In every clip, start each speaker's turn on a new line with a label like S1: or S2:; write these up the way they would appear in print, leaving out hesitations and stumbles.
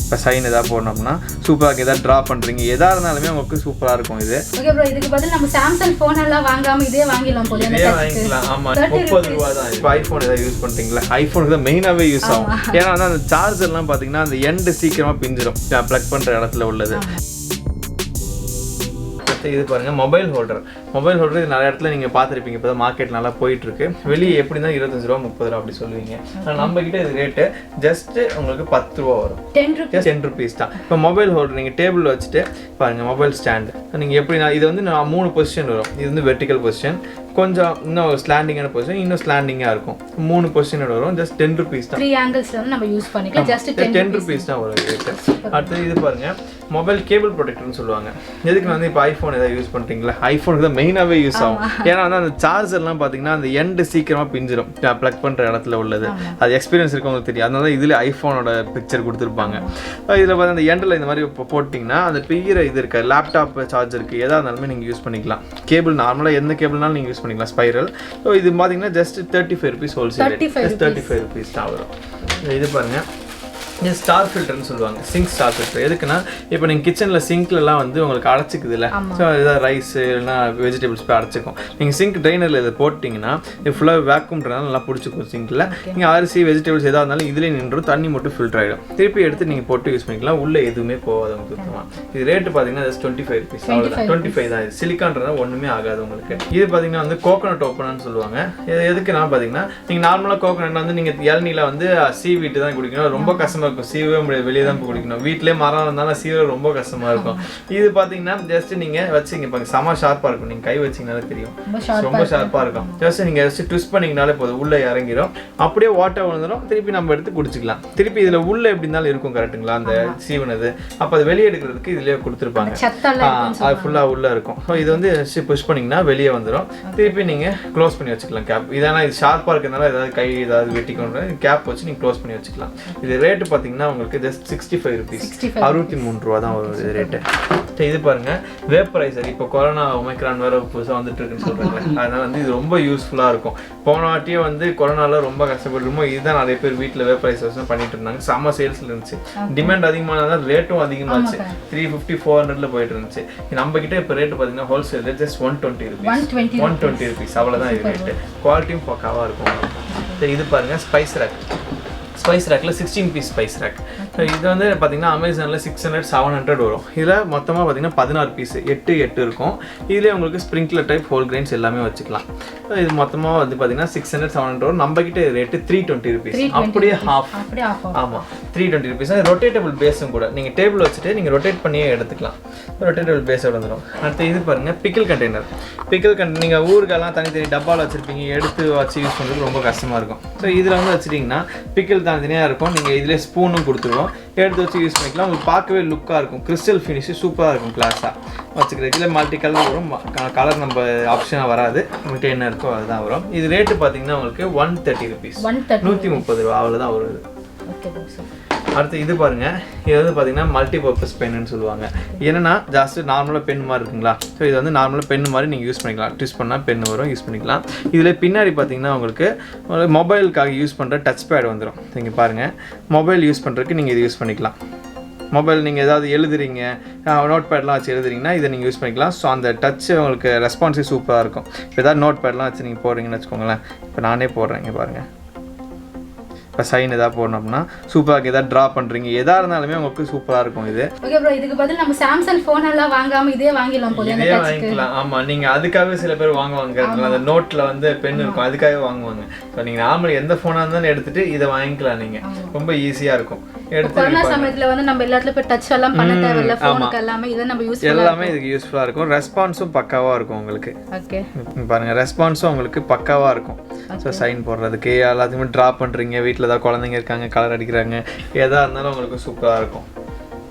S1: இப்போ சைன் எதாவது போடணும்னா சூப்பராக எதாவது ட்ரா பண்ணுறீங்க எதாக இருந்தாலுமே உங்களுக்கு சூப்பராக இருக்கும் இது.
S2: ஓகே ப்ரோ, இதுக்கு பதில் நம்ம சாம்சங் ஃபோன் எல்லாம் வாங்காமல் இதே வாங்கிடலாம் போல.
S1: இதே வாங்கிக்கலாம். ஆமாம், 30 ரூபா தான். இப்போ ஐஃபோன் எதாவது யூஸ் பண்ணுறீங்களா, ஐஃபோனுக்கு தான் மெயினாகவே யூஸ் ஆகும். ஏன்னா வந்து அந்த சார்ஜர்லாம் பார்த்தீங்கன்னா அந்த எண்டு சீக்கிரமாக பிஞ்சிடும் ப்ளக் பண்ணுற இடத்துல உள்ளது. இது பாருங்க மொபைல் ஹோல்டர். மொபைல் ஹோல்டர் இது நிறைய இடத்துல நீங்கள் பார்த்துருப்பீங்க. இப்போ தான் மார்க்கெட் நல்லா போயிட்டு இருக்கு. வெளியே எப்படி தான் 25 ரூபா 30 ரூபா அப்படி சொல்லுவீங்க. ஆனால் நம்ம கிட்ட இது ரேட்டு ஜஸ்ட் உங்களுக்கு 10 ரூபா வரும். 10 ருபீஸ் தான். இப்போ மொபைல் ஹோல்டர் நீங்கள் டேபிள் வச்சுட்டு பாருங்க மொபைல் ஸ்டாண்டு நீங்கள் எப்படி இது வந்து 3 பொசிஷன் வரும். இது வந்து வெர்டிக்கல் பொசிஷன், கொஞ்சம் இன்னும் ஸ்லாண்டிங்கான பொசிஷன், இன்னும் ஸ்லாண்டிங்காக இருக்கும். 3 பொசிஷனோட வரும். ஜஸ்ட் 10 ருபீஸ் தான்.
S2: 3 ஆங்கிள்ஸ்ல வந்து நம்ம யூஸ் பண்ணிக்கலாம். ஜஸ்ட்
S1: 10 ருபீஸ் தான் வரும் ரேட்டு. அடுத்து இது பாருங்க மொபைல் கேபிள் ப்ரொடெக்டர்னு சொல்லுவாங்க. எதுக்கு வந்து இப்போ ஐஃபோன் ஏதாவது யூஸ் பண்ணுறீங்களா, ஐஃபோனுக்கு தான் மெயினாகவே யூஸ் ஆகும். ஏன்னா வந்து அந்த சார்ஜர்லாம் பார்த்தீங்கன்னா அந்த எண்டு சீக்கிரமாக பிஞ்சிடும் ப்ளக் பண்ணுற இடத்துல உள்ளது. அது எக்ஸ்பீரியன்ஸ் இருக்கவங்களுக்கு தெரியும். அதனால இதில் ஐஃபோனோட பிக்சர் கொடுத்துருப்பாங்க. இதில் பார்த்து அந்த எண்டில் இந்த மாதிரி இப்போ போட்டிங்கன்னா அந்த பெரிய இது இருக்காது, லேப்டாப் சார்ஜருக்கு எதாக இருந்தாலுமே நீங்கள் யூஸ் பண்ணிக்கலாம். கேபிள் நார்மலாக எந்த கேபிள்னாலும் நீங்கள் யூஸ் பண்ணிக்கலாம், ஸ்பைரல். ஸோ இது பார்த்தீங்கன்னா just 35 rupees wholesale rate. 35 rupees தான் வரும். இது பாருங்கள் இது ஸ்டார் ஃபில்டர்னு சொல்லுவாங்க. சிங்க் ஸ்டார் ஃபில்டர் எதுக்குன்னா இப்போ நீங்கள் கிச்சனில் சிங்க்லலாம் வந்து உங்களுக்கு அடைச்சிக்குது இல்லை, ஸோ ஏதாவது ரைஸ் இல்லைனா வெஜிடபிள்ஸ் போய் அடைச்சிக்கும். நீங்கள் சிங்க் ட்ரைனரில் இதை போட்டிங்கன்னா இது ஃபுல்லாக வேக்யூம்ன்றனால நல்லா பிடிச்சிக்கும் சிங்கில். நீங்கள் அரிசி வெஜிடபிள்ஸ் எதாக இருந்தாலும் இதிலே நின்றும், தண்ணி மட்டும் ஃபில்டர் ஆகிடும். திருப்பி எடுத்து நீங்கள் போட்டு யூஸ் பண்ணிக்கலாம். உள்ளே எதுவுமே போகாது உங்களுக்கு சுத்தமாக. இது ரேட்டு பார்த்தீங்கன்னா ஜஸ்ட் 25 ருபீஸ். அவ்வளோதான், 25 தான். இது சிலிக்கான்றதால ஒன்றுமே ஆகாது உங்களுக்கு. இது பார்த்தீங்கன்னா வந்து கோகோனட் ஓப்பனர்னு சொல்லுவாங்க. இது எதுக்குன்னா பார்த்தீங்கன்னா நீங்கள் நார்மலாக கோகோனட் வந்து நீங்கள் இளநீல வந்து சீவிட்டு தான் குடிக்கணும். ரொம்ப கஷ்டமாக இருக்கும், சீவவே முடியாது, வெளியே தான் போய் குடிக்கணும். வீட்டிலே மரம் இருந்தாலும் சீவ ரொம்ப கஷ்டமா இருக்கும். இது பாத்தீங்கன்னா ஜஸ்ட் நீங்க வச்சிங்க பாருங்க, செம ஷார்ப்பா இருக்கும். நீங்க கை வச்சீங்கனாலே தெரியும், ரொம்ப ஷார்ப்பா இருக்கும். ஜஸ்ட் நீங்க ஜஸ்ட் ட்விஸ்ட் பண்ணீங்கனாலே போதும், உள்ள இறங்கிடும். அப்படியே வாட்டர் வந்துடும். திருப்பி நம்ம எடுத்து குடிச்சிக்கலாம். திருப்பி இதுல உள்ள எப்படி இருந்தாலும் இருக்கும் கரெக்டுங்களா, அந்த சீவனது. அப்ப அது வெளியே எடுக்கிறதுக்கு இதுலயே கொடுத்துருப்பாங்க, அது ஃபுல்லா உள்ள இருக்கும். ஸோ இது வந்து புஷ் பண்ணீங்கன்னா வெளியே வந்துடும். திருப்பி நீங்க க்ளோஸ் பண்ணி வச்சுக்கலாம் கேப். இதனா இது ஷார்ப்பா இருக்கிறதுனால ஏதாவது கை ஏதாவது வெட்டிக்கொண்டு கேப் வச்சு நீங்க க்ளோஸ் பண்ணி வச்சுக்கலாம். இது ரேட்டு பார்த்தீங்கன்னா உங்களுக்கு ஜஸ்ட் 65 ருபீஸ், 63 ரூபா தான் வரும் இது ரேட்டு. இது பாருங்க வேப்பரைசர். இப்போ கொரோனா ஒமைக்ரான் வேற புதுசாக வந்துட்டு இருக்குன்னு சொல்றாங்க. அதனால வந்து இது ரொம்ப யூஸ்ஃபுல்லாக இருக்கும். போன வாட்டியே வந்து கொரோனால ரொம்ப கஷ்டப்பட்டுருமோ இதுதான் நிறைய பேர் வீட்டில் வேப்பரைசர்ஸ் பண்ணிட்டு இருந்தாங்க. செம்ம சேல்ஸ்ல இருந்துச்சு. டிமாண்ட் அதிகமானதான் ரேட்டும் அதிகமாச்சு. 350 400ல போயிட்டு இருந்துச்சு. நம்ம கிட்ட இப்போ ரேட்டு பார்த்தீங்கன்னா ஹோல்சேல் ரேட் ஜஸ்ட் 120 ருபீஸ். அவ்வளோதான் இது ரேட்டு. குவாலிட்டியும் பக்காவாக இருக்கும். இது பாருங்க ஸ்பைஸ் ரேக். ஸ்பைஸ் ரேக்கில் 16 பீஸ் ஸ்பைஸ் ரேக். இது வந்து பார்த்தீங்கன்னா அமேசானில் 600 700 வரும். இதில் மொத்தமாக பார்த்தீங்கன்னா 16 பீஸ், 8 இருக்கும். இதிலே உங்களுக்கு ஸ்ப்ரிங்க்லர் டைப் ஹோல் கிரெயின்ஸ் எல்லாமே வச்சுக்கலாம். இது மொத்தமாக வந்து பார்த்தீங்கன்னா 600 700 வரும். நம்ம கிட்ட ரேட்டு 320 ருபீஸ், அப்படியே ஹாஃப். ஆமாம், 320 ருபீஸ். ரொட்டேட்டபிள் பேஸும் கூட. நீங்கள் டேபிள் வச்சுட்டு நீங்கள் ரொட்டேட் பண்ணியே எடுத்துக்கலாம். ரொட்டேட்டபிள் பேஸோட வந்துடும். அடுத்து இது பாருங்கள் பிக்கிள் கண்டெய்னர். பிக்கிள் கண்டெய்னர் நீங்கள் ஊருக்கெல்லாம் தனித்தனி டப்பாவில் வச்சுருப்பீங்க, எடுத்து வச்சு யூஸ் பண்ணுறது ரொம்ப கஷ்டமாக இருக்கும். ஸோ இதில் வந்து வச்சுட்டிங்கன்னா பிக்கிள் தனியாக இருக்கும். நீங்கள் இதில் ஸ்பூனும் கொடுத்துருவோம், எடுத்து வச்சு யூஸ் பண்ணிக்கலாம். உங்களுக்கு பார்க்கவே லுக்காக இருக்கும். கிறிஸ்டல் ஃபினிஷ் சூப்பராக இருக்கும். கிளாஸாக வச்சுக்கிறதுக்கு இதில் மல்டி கலர் வரும். கலர் நம்ம ஆப்ஷனாக வராது, உங்கள்கிட்ட என்ன இருக்கோ அதுதான் வரும். இது ரேட்டு பார்த்தீங்கன்னா உங்களுக்கு 130 ருபீஸ், 130 ரூபா அவ்வளோதான் வருது. அடுத்து இது பாருங்க, இது வந்து பார்த்தீங்கன்னா மல்டி பர்பஸ் பென்னு சொல்லுவாங்க. என்னன்னா ஜாஸ்தி நார்மலாக பென் மாதிரி இருக்குங்களா. ஸோ இது வந்து நார்மலாக பென் மாதிரி நீங்கள் யூஸ் பண்ணிக்கலாம். ட்விஸ்ட் பண்ணால் பென் வரும், யூஸ் பண்ணிக்கலாம். இதில் பின்னாடி பார்த்தீங்கன்னா உங்களுக்கு மொபைலுக்காக யூஸ் பண்ணுற டச் பேட் வந்துடும். நீங்கள் பாருங்கள், மொபைல் யூஸ் பண்ணுறதுக்கு நீங்கள் இது யூஸ் பண்ணிக்கலாம். மொபைல் நீங்கள் ஏதாவது எழுதுறீங்க, நோட் பேட்லாம் வச்சு எழுதுறீங்கன்னா இதை நீங்கள் யூஸ் பண்ணிக்கலாம். ஸோ அந்த டச் உங்களுக்கு ரெஸ்பான்ஸே சூப்பராக இருக்கும். இப்போ ஏதாவது நோட் பேட்லாம் வச்சு நீங்கள் போடுறீங்கன்னு வச்சுக்கோங்களேன். இப்போ நானே போடுறேங்க பாருங்கள். இப்போ சைன் எதாவது போடணும்னா சூப்பராக எதாவது ட்ரா பண்ணுறீங்க எதாக இருந்தாலுமே உங்களுக்கு சூப்பராக இருக்கும் இது.
S2: ஓகே ப்ரோ, இதுக்கு பதில் நம்ம சாம்சங் ஃபோன் எல்லாம் வாங்காமல் இதே வாங்கிடலாம் போல.
S1: இதே வாங்கிக்கலாம். ஆமாம், நீங்கள் அதுக்காகவே சில பேர் வாங்குவாங்க. அந்த நோட்டில் வந்து பென் இருக்கும், அதுக்காகவே வாங்குவாங்க. ஸோ நீங்கள் நார்மல் எந்த ஃபோனாக இருந்தாலும் எடுத்துகிட்டு இதை வாங்கிக்கலாம். நீங்கள் ரொம்ப ஈஸியாக இருக்கும்.
S2: கொரோனா சமயத்துல வந்து நம்ம எல்லாத்துலயும் போய் டச் எல்லாம் பண்ண தேவையில்ல. ஃபோனுக்கு எல்லாமே இத நம்ம யூஸ் பண்ணலாம்.
S1: எல்லாமே இதுக்கு யூஸ்ஃபுல்லா இருக்கும். ரெஸ்பான்ஸும் பக்காவா இருக்கும் உங்களுக்கு.
S2: ஓகே,
S1: பாருங்க ரெஸ்பான்ஸும் உங்களுக்கு பக்காவா இருக்கும். ஸோ சைன் போடுறதுக்கு எல்லாத்தையுமே ட்ரா பண்றீங்க, வீட்டில் ஏதாவது குழந்தைங்க இருக்காங்க, கலர் அடிக்கிறாங்க, எதா இருந்தாலும் உங்களுக்கு சூப்பரா இருக்கும்.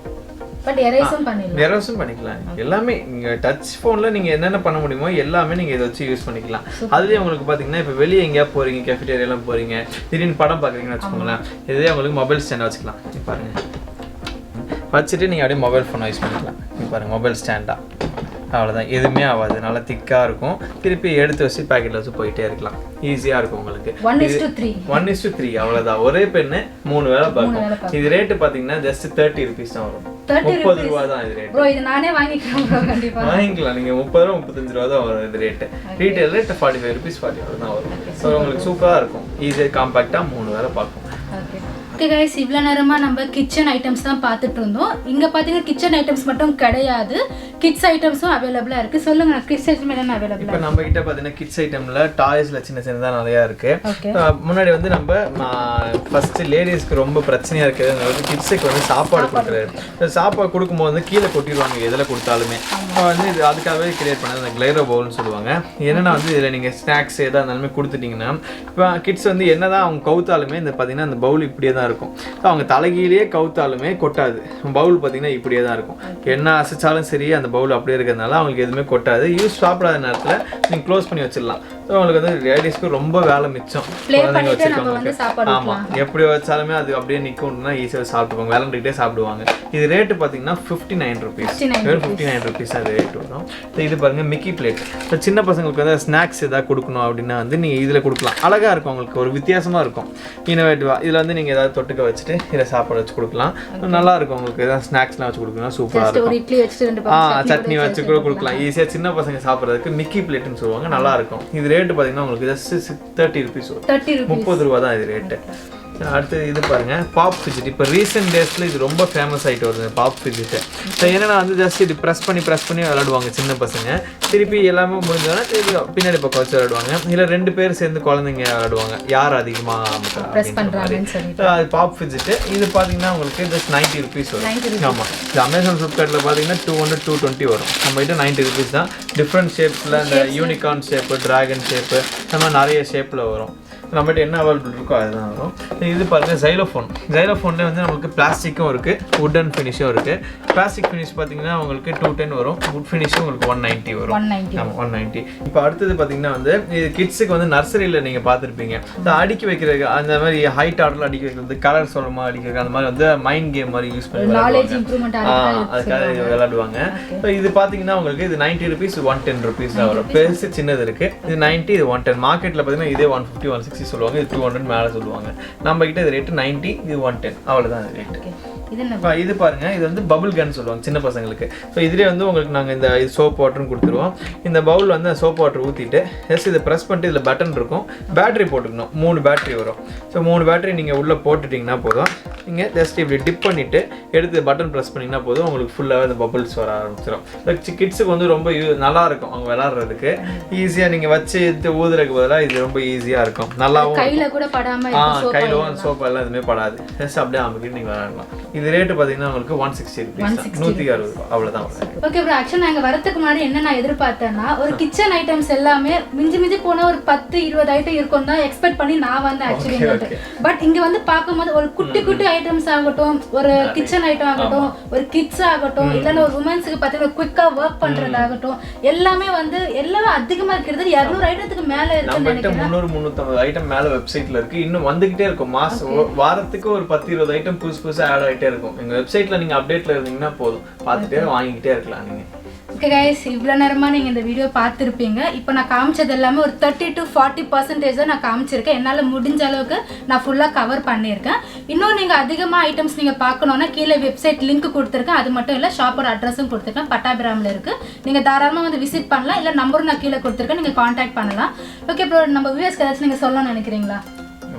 S2: பட் எரேஸும் பண்ணிக்கலாம்.
S1: எரேஸும் பண்ணிக்கலாம். எல்லாமே நீங்க டச் ஃபோன்ல நீங்க என்னென்ன பண்ண முடியுமோ எல்லாமே நீங்க இதை வச்சு யூஸ் பண்ணிக்கலாம். அதுலயே உங்களுக்கு பாத்தீங்கன்னா இப்போ வெளியே எங்கேயா போறீங்க, கேஃபிடேரியாலாம் போறீங்க, திடீர்னு படம் பார்க்குறீங்கன்னு வச்சுக்கோங்களேன், இதே உங்களுக்கு மொபைல் ஸ்டாண்ட் வச்சுக்கலாம். பாருங்க, வச்சுட்டு நீங்கள் அப்படியே மொபைல் ஃபோன் யூஸ் பண்ணிக்கலாம். பாருங்க மொபைல் ஸ்டாண்டா அவ்வளோதான், எதுவுமே ஆகாது, நல்லா திக்காக இருக்கும். திருப்பி எடுத்து வச்சு பேக்கெட்டில் வச்சு போயிட்டே இருக்கலாம், ஈஸியாக இருக்கும் உங்களுக்கு. 1:3 அவ்வளோதான், ஒரே பெண்ணு 3 வேலை பார்க்கும். இது ரேட்டு பார்த்தீங்கன்னா ஜஸ்ட் 30 ருபீஸ் தான் வரும், 30 ரூபா தான் இது ரேட். வாங்கிக்கலாம் நீங்கள், 30 ரூபா 35 ரூபா தான் வரும் இது ரேட்டு. ரீட்டைல் ரேட் 45 ருபீஸ் 40 தான் வரும். ஸோ உங்களுக்கு சூப்பராக இருக்கும், ஈஸியாக காம்பேக்டாக 3 வேலை பார்க்கும்.
S2: ஓகே கைஸ், இவ்வளோ நேரமாக நம்ம கிச்சன் ஐட்டம்ஸ் தான் பார்த்துட்டு இருந்தோம். இங்கே பார்த்தீங்கன்னா கிச்சன் ஐட்டம்ஸ் மட்டும் கிடையாது, கிட்ஸ் ஐட்டம்ஸும் அவைலபிளாக இருக்குது. சொல்லுங்கள், கிட்ஸ் ஐட்டம் என்னென்ன அவைலபிள்?
S1: இப்போ நம்ம கிட்ட பார்த்தீங்கன்னா கிட்ஸ் ஐட்டமில் டாய்ஸில் சின்ன சின்னதாக நிறையா இருக்குது. முன்னாடி வந்து நம்ம ஃபஸ்ட்டு லேடிஸ்க்கு ரொம்ப பிரச்சனையாக இருக்குது, கிட்ஸுக்கு வந்து சாப்பாடு கொடுக்குறாரு. சாப்பாடு கொடுக்கும்போது வந்து கீழே கொட்டிடுவாங்க எதில் கொடுத்தாலுமே. வந்து இது அதுக்காகவே கிரியேட் பண்ணது அந்த கிளைரோ பவுல்னு சொல்லுவாங்க. என்னென்னா வந்து இதில் நீங்கள் ஸ்நாக்ஸ் எதாக இருந்தாலுமே கொடுத்துட்டிங்கன்னா இப்போ கிட்ஸ் வந்து என்ன தான் அவங்க கவுத்தாலுமே இந்த பார்த்தீங்கன்னா அந்த பவுல் இப்படியே தான் இருக்கும். ஸோ அவங்க தலைகீழே கவுத்தாலுமே கொட்டாது, பவுல் பார்த்தீங்கன்னா இப்படியே தான் இருக்கும். என்ன அசைச்சாலும் சரி அந்த பவுல் அப்படியே இருக்கிறதுனால அவங்களுக்கு எதுவுமே கொட்டாது. யூஸ் சாப்பிடாத நேரத்தில் நீங்கள் க்ளோஸ் பண்ணி வச்சிடலாம். ஸோ அவங்களுக்கு வந்து லேடிஸ்க்கு ரொம்ப வேலை மிச்சம். குழந்தைங்க வச்சுருக்கவங்களுக்கு ஆமாம், எப்படி வச்சாலுமே அது அப்படியே நிற்கும்னா ஈஸியாக சாப்பிட்டுப்பாங்க, விளாண்டுக்கிட்டே சாப்பிடுவாங்க. இது ரேட்டு பார்த்தீங்கன்னா 59 ருபீஸ், 59 ருபீஸ் அது ரேட் வரும். இது பாருங்கள் மிக்கி பிளேட். இப்போ சின்ன பசங்களுக்கு வந்து ஸ்நாக்ஸ் எதாவது கொடுக்கணும் அப்படின்னா வந்து நீங்கள் இதில் கொடுக்கலாம், அழகாக இருக்கும், உங்களுக்கு ஒரு வித்தியாசமாக இருக்கும், இன்னோவேட்டிவாக. இதில் வந்து நீங்கள் ஏதாவது தொட்டுக்க வச்சுட்டு இதை சாப்பாடு வச்சு கொடுக்கலாம், நல்லா இருக்கும். உங்களுக்கு ஏதாவது ஸ்நாக்ஸ்லாம் வச்சு கொடுக்கலாம், சூப்பராக இருக்கும். சட்னி வச்சு கூட கொடுக்கலாம் ஈஸியாக, சின்ன பசங்க சாப்பிட்றதுக்கு மிக்கி பிளேட்னு சொல்லுவாங்க, நல்லா இருக்கும். இது ரேட்டு பார்த்தீங்கன்னா உங்களுக்கு ஜஸ்ட் 30 ருபீஸ் வரும், 30 ரூபா தான் இது ரேட்டு. அடுத்து இது பாருங்கள் பாப் ஃபிஜிட். இப்போ ரீசெண்ட் டேஸில் இது ரொம்ப ஃபேமஸ் ஆகிட்டு வருது பாப் ஃபிஜிட்டு. ஸோ என்னென்னா வந்து ஜஸ்ட் இது ப்ரெஸ் பண்ணி விளையாடுவாங்க சின்ன பசங்க. திருப்பி எல்லாமே முடிஞ்சோன்னா திருப்பி பின்னாடி பக்கம் வச்சு விளையாடுவாங்க. இல்லை 2 பேர் சேர்ந்து குழந்தைங்க விளையாடுவாங்க, யார் அதிகமாக அது பாப் ஃபிஜிட்டு. இது பார்த்தீங்கன்னா உங்களுக்கு ஜஸ்ட் 90 ருபீஸ் வரும். ஆமாம், இது அமேசான் ஃப்ளிப்கார்ட்டில் பார்த்தீங்கன்னா 200-220 வரும். நம்மகிட்ட 90 ருபீஸ் தான். டிஃப்ரெண்ட் ஷேப்பில் இந்த யூனிகார்ன் ஷேப்பு, ட்ராகன் ஷேப்பு, அந்த மாதிரி நிறைய ஷேப்பில் வரும். நம்மகிட்ட என்ன அவைலபிள் இருக்கோ அதுதான் வரும். இது பாருங்கள் ஜைலோஃபோன். ஜைலோஃபோன்லேயே வந்து நம்மளுக்கு பிளாஸ்டிக்கும் இருக்குது, வுட்டன் ஃபினிஷும் இருக்குது. பிளாஸ்டிக் ஃபினிஷ் பார்த்தீங்கன்னா உங்களுக்கு 210 வரும், வுட் ஃபினிஷும் உங்களுக்கு 190 வரும். ஆமாம் 190. இப்போ அடுத்தது பார்த்தீங்கன்னா வந்து இது கிட்ஸுக்கு வந்து நர்சரியில் நீங்கள் பார்த்துருப்பீங்க, இந்த அடுக்கி வைக்கிறது, அந்த மாதிரி ஹைட் ஆர்டரில் அடுக்கி வைக்கிறது, கலர் சொல்லமாக அடிக்க வைக்கிறது, அந்த மாதிரி வந்து மைண்ட் கேம் மாதிரி யூஸ் பண்ணி அதுக்காக விளையாடுவாங்க. ஸோ இது பார்த்தீங்கன்னா உங்களுக்கு இது 90 ருபீஸ் 110 ருபீஸ் தான் வரும். பெருசு சின்னது இருக்குது, இது 90, இது 110. மார்க்கெட்டில் பார்த்தீங்கன்னா இதே 150-160 சொல்லுவாங்க, இது 200 மேலே சொல்லுவாங்க. நம்ம கிட்ட இது ரேட்டு 90, இது 110, அவ்வளோதான் ரேட்டு. இது பாருங்க, இது வந்து பபுள் கன் சொல்லுவாங்க சின்ன பசங்களுக்கு. ஸோ இதுலேயே வந்து உங்களுக்கு நாங்கள் இந்த சோப் வாட்டரும் கொடுத்துருவோம். இந்த பவுல் வந்து சோப் வாட்டர் ஊற்றிட்டு ஜஸ்ட் இதை ப்ரெஸ் பண்ணிட்டு இதில் பட்டன் இருக்கும், பேட்டரி போட்டுக்கணும், 3 பேட்டரி வரும். ஸோ 3 பேட்டரி நீங்கள் உள்ளே போட்டுட்டிங்கன்னா போதும். நீங்கள் ஜஸ்ட் இப்படி டிப் பண்ணிவிட்டு எடுத்து பட்டன் ப்ரெஸ் பண்ணிங்கன்னா போதும், உங்களுக்கு ஃபுல்லாகவே இந்த பபுள்ஸ் வர ஆரம்பிச்சிடும். கிட்ஸுக்கு வந்து ரொம்ப நல்லாயிருக்கும், அவங்க விளாட்றதுக்கு ஈஸியாக. நீங்கள் வச்சு எடுத்து ஊதுறதுக்கு பதிலாக இது ரொம்ப ஈஸியாக இருக்கும், நல்லாவும் கையில் கூட படாமல், கையிலும் சோப் எல்லாம் எதுவுமே படாது. ஜஸ்ட் அப்படியே அமைக்கிட்டு நீங்கள் விளாடலாம். இது ரேட்டு பார்த்தீங்கன்னா உங்களுக்கு 160 ருபீஸ், 160 ரூபா, அவ்வளோதான்.
S2: ஓகே ப்ரோ, ஆக்சுவலாக நாங்கள் வரதுக்கு முன்னாடி என்ன நான் எதிர்பார்த்தேன்னா ஒரு கிச்சன் ஐட்டம்ஸ் எல்லாமே மிஞ்சி போனால் ஒரு 10-20 ஐட்டம் இருக்கும் தான் எக்ஸ்பெக்ட் பண்ணி நான் வந்து ஆக்சுவலி. பட் இங்கே வந்து பார்க்கும்போது ஒரு குட்டி ஐட்டம்ஸ் ஆகட்டும், ஒரு கிச்சன் ஐட்டம் ஆகட்டும், ஒரு கிட்ஸ் ஆகட்டும், இல்லைன்னா ஒரு உமன்ஸுக்கு பார்த்தீங்கன்னா குயிக்காக ஒர்க் பண்ணுறதாகட்டும், எல்லாமே வந்து எல்லாம் அதிகமாக இருக்கிறது 200 ஐட்டத்துக்கு மேலே இருக்குன்னு நினைக்கிறேன். 300-350 ஐட்டம் மேலே வெப்சைட்டில் இருக்குது, இன்னும் வந்துக்கிட்டே இருக்கும். வாரத்துக்கு ஒரு 10-20 ஐட்டம் புதுசாக ஆட் ஆகிட்டே இருக்கும். எங்கள் வெப்சைட்டில் நீங்கள் அப்டேட்டில் இருந்தீங்கன்னா போதும், பார்த்துட்டே வாங்கிக்கிட்டே இருக்கலாம் நீங்கள். ஓகே கைஸ், இவ்வளோ நேரமாக நீங்கள் இந்த வீடியோ பார்த்துருப்பீங்க. இப்போ நான் காமிச்சது எல்லாமே ஒரு 30-40% தான் நான் காமிச்சிருக்கேன். என்னால் முடிஞ்ச அளவுக்கு நான் ஃபுல்லாக கவர் பண்ணியிருக்கேன். இன்னும் நீங்கள் அதிகமாக ஐட்டம்ஸ் நீங்கள் பார்க்கணுன்னா கீழே வெப்சைட் லிங்க் கொடுத்துருக்கேன். அது மட்டும் இல்லை, ஷாப்போட அட்ரஸும் கொடுத்துருக்கேன், பட்டாபிராமில் இருக்குது. நீங்கள் தாராளமாக வந்து விசிட் பண்ணலாம், இல்லை நம்பரும் நான் கீழே கொடுத்துருக்கேன், நீங்கள் காண்டாக்ட் பண்ணலாம். ஓகே ப்ரோ, நம்ம வியூவர்ஸ்க்கு ஏதாச்சும் நீங்கள் சொல்லணும்னு நினைக்கிறீங்களா?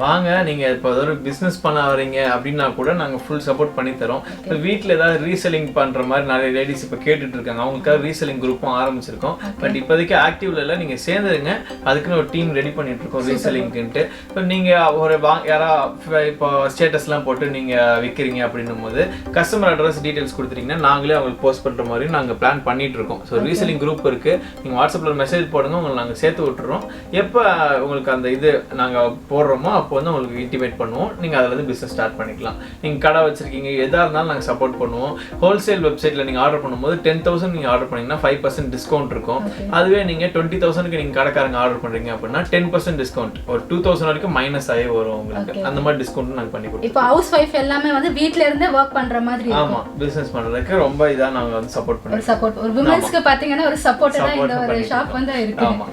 S1: வாங்க, நீங்கள் இப்போ ஒரு பிஸ்னஸ் பண்ண வரீங்க அப்படின்னா கூட நாங்கள் ஃபுல் சப்போர்ட் பண்ணி தரோம். இப்போ வீட்டில் ஏதாவது ரீசெல்லிங் பண்ணுற மாதிரி நிறைய லேடிஸ் இப்போ கேட்டுட்டு இருக்காங்க, அவங்களுக்காக ரீசெல்லிங் குரூப்பும் ஆரம்பிச்சிருக்கோம். பட் இப்போதைக்கு ஆக்டிவ்ல இல்லை, நீங்கள் சேர்ந்துருங்க, அதுக்குன்னு ஒரு டீம் ரெடி பண்ணிட்டு இருக்கோம் ரீசெல்லிங்க்குன்ட்டு. இப்போ நீங்கள் ஒரு யாராவது இப்போ ஸ்டேட்டஸ்லாம் போட்டு நீங்கள் விற்கிறீங்க அப்படின்னும் போது கஸ்டமர் அட்ரஸ் டீட்டெயில்ஸ் கொடுத்துட்டீங்கன்னா நாங்களே அவங்களுக்கு போஸ்ட் பண்ணுற மாதிரி நாங்கள் பிளான் பண்ணிட்டு இருக்கோம். ஸோ ரீசெல்லிங் குரூப் இருக்குது, நீங்கள் வாட்ஸ்அப்பில் மெசேஜ் போடுங்க, உங்களை நாங்கள் சேர்த்து விட்டுறோம். எப்போ உங்களுக்கு அந்த இது நாங்கள் போடுறோமோ அப்போ வந்து உங்களுக்கு இன்டிமேட் பண்ணுவோம், நீங்கள் அதில் வந்து பிஸ்னஸ் ஸ்டார்ட் பண்ணிக்கலாம். நீங்கள் கடை வச்சிருக்கீங்க, எதாக இருந்தாலும் நாங்கள் சப்போர்ட் பண்ணுவோம். ஹோல்சேல் வெப்சைட்டில் நீங்கள் ஆர்டர் பண்ணும்போது 10,000 நீங்கள் ஆர்டர் பண்ணிங்கன்னா 5% டிஸ்கவுண்ட் இருக்கும். அதுவே நீங்கள் 20,000க்கு நீங்கள் கடைக்காரங்க ஆர்டர் பண்ணுறீங்க அப்படின்னா 10% டிஸ்கவுண்ட், ஒரு 2,000 வரைக்கும் மைனஸ் ஆகி வரும் உங்களுக்கு. அந்த மாதிரி டிஸ்கவுண்ட் நாங்கள் பண்ணி கொடுப்போம்.
S2: இப்போ ஹவுஸ் ஒய்ஃப் எல்லாமே வந்து வீட்ல இருந்தே ஒர்க் பண்ற மாதிரி.
S1: ஆமாம், பிஸ்னஸ் பண்ணுறதுக்கு ரொம்ப இதாக நாங்கள் வந்து சப்போர்ட் பண்ணுவோம்.
S2: சப்போர்ட் ஒரு விமன்ஸ்க்கு பார்த்தீங்கன்னா ஒரு சப்போர்ட்டா இந்த ஒரு ஷாப் வந்து இருக்கு.
S1: ஆமாம்.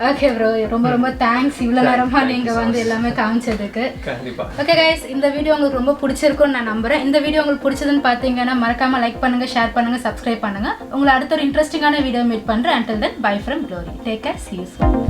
S2: ஓகே ப்ரோ, ரொம்ப ரொம்ப தேங்க்ஸ் இவ்வளோ நேரமாக நீங்கள் வந்து எல்லாமே காமிச்சதுக்கு.
S1: கண்டிப்பாக.
S2: ஓகே கைஸ், இந்த வீடியோ உங்களுக்கு ரொம்ப பிடிச்சிருக்கும்னு நான் நம்புறேன். இந்த வீடியோ உங்களுக்கு பிடிச்சதுன்னு பார்த்தீங்கன்னா மறக்காம லைக் பண்ணுங்க, ஷேர் பண்ணுங்க, சப்ஸ்கிரைப் பண்ணுங்க. உங்களை அடுத்த ஒரு இன்ட்ரெஸ்டிங்கான வீடியோ மீட் பண்ணுறேன். Until then, bye from Glory. Take care. See you soon.